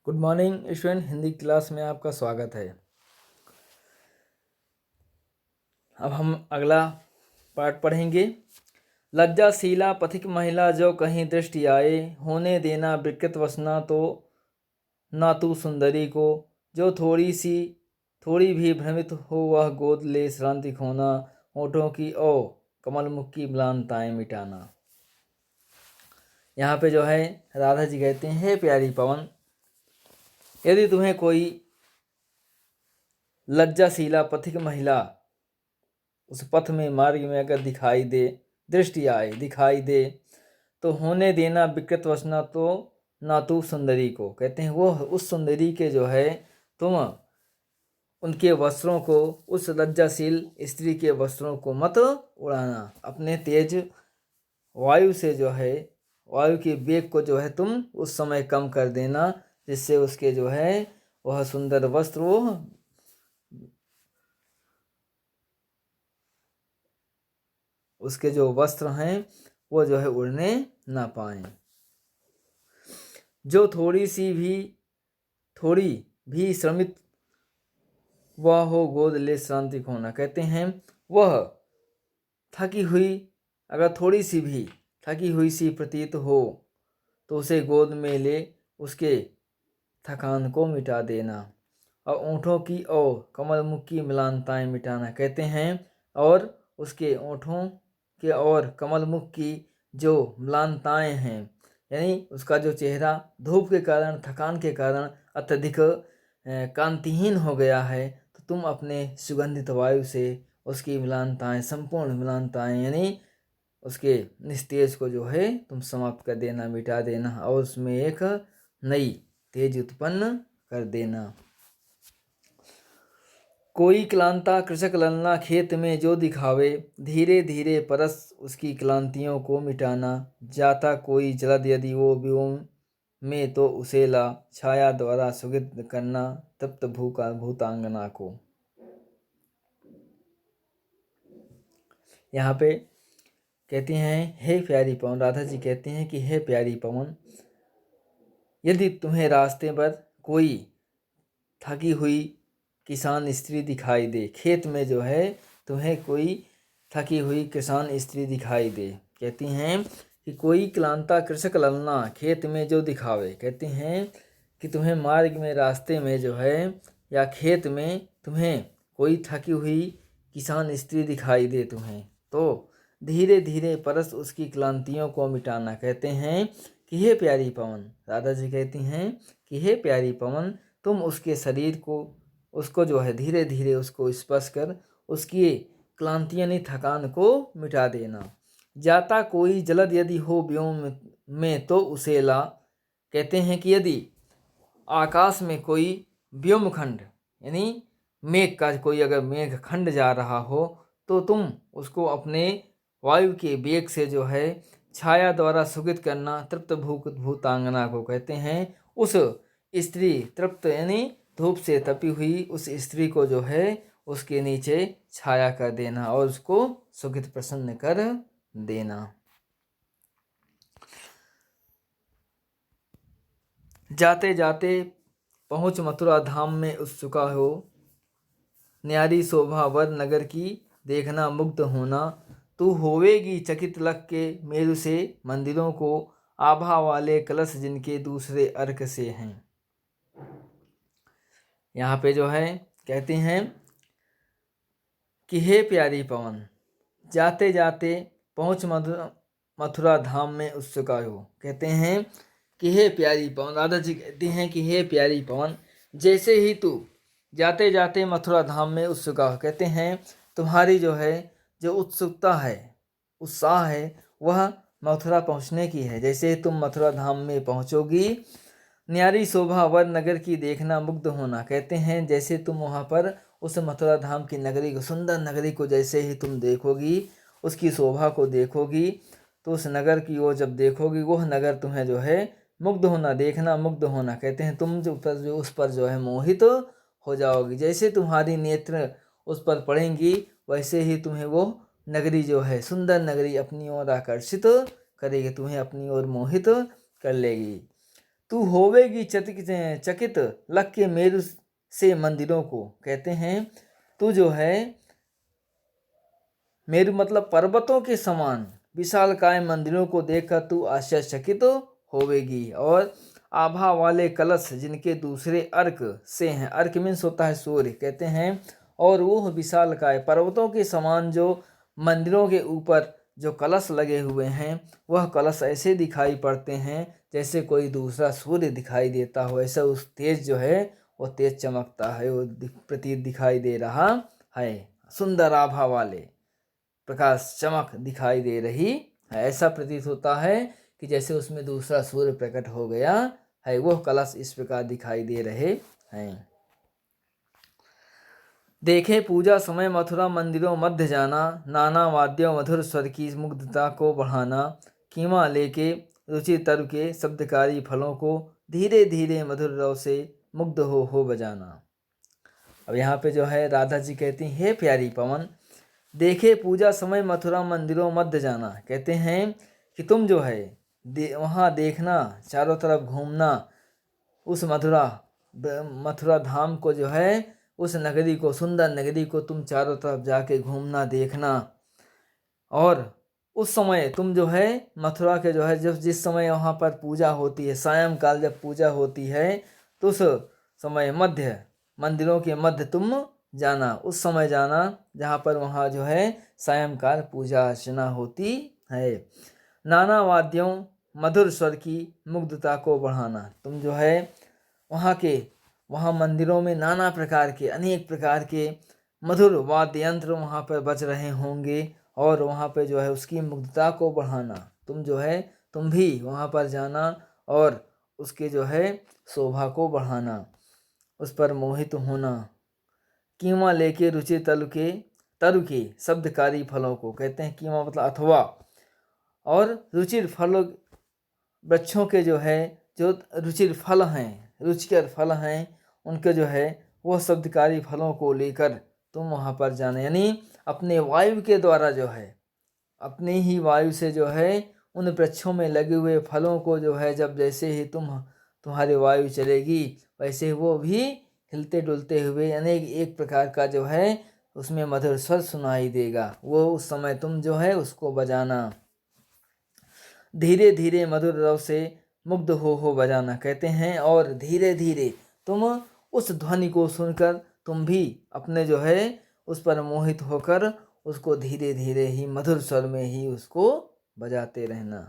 Good morning student, Hindi class में आपका स्वागत है। अब हम अगला पार्ट पढ़ेंगे। लज्जाशीला पथिक महिला जो कहीं दृष्टि आए, होने देना विकृत वसना तो ना तू सुंदरी को। जो थोड़ी भी भ्रमित हो वह गोद ले श्रांति खोना, होठों की ओ कमल मुख की म्लानताएं मिटाना। यहाँ पे जो है राधा जी कहते हैं, हे प्यारी पवन, यदि तुम्हें कोई लज्जाशीला पथिक महिला उस पथ में मार्ग में अगर दिखाई दे, दृष्टि आए, दिखाई दे, तो होने देना विकृत वसना तो ना तू सुंदरी को। कहते हैं वो उस सुंदरी के जो है तुम उनके वस्त्रों को, उस लज्जाशील स्त्री के वस्त्रों को मत उड़ाना। अपने तेज वायु से जो है, वायु के वेग को जो है तुम उस समय कम कर देना, जिससे उसके जो है वह सुंदर वस्त्र, वो उसके जो वस्त्र हैं वो जो है उड़ने ना पाएं। जो थोड़ी भी श्रमित वह हो गोद ले श्रांति खोना। कहते हैं वह थकी हुई, अगर थोड़ी सी भी थकी हुई सी प्रतीत हो तो उसे गोद में ले उसके थकान को मिटा देना। और ओंठों की और कमल मुख की म्लानताएं मिटाना। कहते हैं और उसके ओंठों के और कमल मुख की जो म्लानताएं हैं, यानी उसका जो चेहरा धूप के कारण, थकान के कारण अत्यधिक कांतिहीन हो गया है, तो तुम अपने सुगंधित वायु से उसकी म्लानताएं, संपूर्ण म्लानताएं यानी उसके निस्तेज को जो है तुम समाप्त कर देना, मिटा देना, और उसमें एक नई तेज उत्पन्न कर देना। कोई क्लांता कृषक ललना खेत में जो दिखावे, धीरे धीरे परस उसकी क्लांतियों को मिटाना। जाता कोई जलद यदि वो व्योम में तो उसे ला, छाया द्वारा सुगंध करना तप्त भूतांगना को। यहाँ पे कहती हैं, हे प्यारी पवन, राधा जी कहते हैं कि हे प्यारी पवन, यदि तुम्हें रास्ते पर कोई थकी हुई किसान स्त्री दिखाई दे, खेत में जो है तुम्हें कोई थकी हुई किसान स्त्री दिखाई दे, कहती हैं कि कोई क्लांता कृषक ललना खेत में जो दिखावे। कहती हैं कि तुम्हें मार्ग में, रास्ते में जो है या खेत में तुम्हें कोई थकी हुई किसान स्त्री दिखाई दे तुम्हें, तो धीरे धीरे परस उसकी क्लांतियों को मिटाना। कहते हैं कि हे प्यारी पवन, राधा जी कहती हैं कि हे प्यारी पवन, तुम उसके शरीर को, उसको जो है धीरे धीरे उसको स्पर्श कर उसकी क्लांति यानी थकान को मिटा देना। जाता कोई जलद यदि हो व्योम में तो उसे ला। कहते हैं कि यदि आकाश में कोई व्योम खंड यानी मेघ का कोई अगर मेघ खंड जा रहा हो, तो तुम उसको अपने वायु के वेग से जो है छाया द्वारा सुगत करना तृप्त भूतांगना को। कहते हैं उस स्त्री, तृप्त यानी धूप से तपी हुई उस स्त्री को जो है उसके नीचे छाया कर देना और उसको सुखित प्रसन्न कर देना। जाते जाते पहुँच मथुरा धाम में उत्सुका हो, न्यारी शोभा वर नगर की देखना मुग्ध होना। तू होवेगी चकित लग के मेरु से मंदिरों को, आभा वाले कलश जिनके दूसरे अर्क से हैं। यहाँ पे जो है कहते हैं कि हे प्यारी पवन, जाते जाते पहुँच मथुरा धाम में उत्सुका हो। कहते हैं कि हे प्यारी पवन, राधा जी कहती हैं कि हे प्यारी पवन, जैसे ही तू जाते जाते मथुरा धाम में उत्सुका हो। कहते हैं तुम्हारी जो है जो उत्सुकता है, उत्साह है, वह मथुरा पहुँचने की है। जैसे ही तुम मथुरा धाम में पहुँचोगी, न्यारी शोभा वर नगर की देखना मुग्ध होना। कहते हैं जैसे तुम वहाँ पर उस मथुरा धाम की नगरी को, सुंदर नगरी को जैसे ही तुम देखोगी, उसकी शोभा को देखोगी, तो उस नगर की ओर जब देखोगी, वह नगर तुम्हें जो है मुग्ध होना, देखना मुग्ध होना। कहते हैं तुम जो उस पर जो है मोहित हो जाओगी। जैसे तुम्हारी नेत्र उस पर पड़ेंगी, वैसे ही तुम्हें वो नगरी जो है, सुंदर नगरी अपनी ओर आकर्षित करेगी, तुम्हें अपनी ओर मोहित कर लेगी। तू होवेगी चकित लग के मेरु से मंदिरों को। कहते हैं तू जो है मेरु मतलब पर्वतों के समान विशालकाय मंदिरों को देखकर तू आश्चर्यचकित होवेगी। और आभा वाले कलश जिनके दूसरे अर्क से हैं, अर्क मीन्स होता है सूर्य, कहते हैं और वो विशालकाय पर्वतों के समान जो मंदिरों के ऊपर जो कलश लगे हुए हैं वह कलश ऐसे दिखाई पड़ते हैं जैसे कोई दूसरा सूर्य दिखाई देता हो। ऐसा उस तेज जो है वो तेज चमकता है, वो प्रतीत दिखाई दे रहा है। सुंदर आभा वाले प्रकाश चमक दिखाई दे रही है, ऐसा प्रतीत होता है कि जैसे उसमें दूसरा सूर्य प्रकट हो गया है। वह कलश इस प्रकार दिखाई दे रहे हैं। देखे पूजा समय मथुरा मंदिरों मध्य जाना, नाना वाद्यों मधुर स्वर की मुग्धता को बढ़ाना, कीमा लेके रुचि तरु के शब्दकारी फलों को धीरे धीरे मधुर रव से मुग्ध हो बजाना। अब यहाँ पे जो है राधा जी कहती हैं, हे प्यारी पवन, देखे पूजा समय मथुरा मंदिरों मध्य जाना। कहते हैं कि तुम जो है वहाँ देखना, चारों तरफ घूमना, उस मथुरा धाम को जो है, उस नगरी को, सुंदर नगरी को तुम चारों तरफ जाके घूमना देखना। और उस समय तुम जो है मथुरा के जो है जब जिस समय वहाँ पर पूजा होती है, सायंकाल जब पूजा होती है तो उस समय मध्य मंदिरों के मध्य तुम जाना, उस समय जाना जहाँ पर वहाँ जो है सायंकाल पूजा अर्चना होती है। नाना वाद्यों मधुर स्वर की मुग्धता को बढ़ाना, तुम जो है वहाँ मंदिरों में नाना प्रकार के, अनेक प्रकार के मधुर वाद्य यंत्र वहाँ पर बज रहे होंगे और वहाँ पे जो है उसकी मुग्धता को बढ़ाना। तुम जो है तुम भी वहाँ पर जाना और उसके जो है शोभा को बढ़ाना, उस पर मोहित होना। कीमा लेके रुचि तरु के शब्दकारी फलों को। कहते हैं कीमा मतलब अथवा, और रुचिर फल वृक्षों के जो है जो रुचिर फल हैं, रुचिकर फल हैं, उनके जो है वह शब्दकारी फलों को लेकर तुम वहाँ पर जाना। यानी अपने वायु के द्वारा जो है, अपनी ही वायु से जो है उन वृक्षों में लगे हुए फलों को जो है जब जैसे ही तुम्हारी वायु चलेगी वैसे ही वो भी हिलते डुलते हुए अनेक एक प्रकार का जो है उसमें मधुर स्वर सुनाई देगा। वो उस समय तुम जो है उसको बजाना, धीरे धीरे मधुर रव से मुग्ध हो बजाना। कहते हैं और धीरे धीरे तुम उस ध्वनि को सुनकर तुम भी अपने जो है उस पर मोहित होकर उसको धीरे धीरे ही मधुर स्वर में ही उसको बजाते रहना।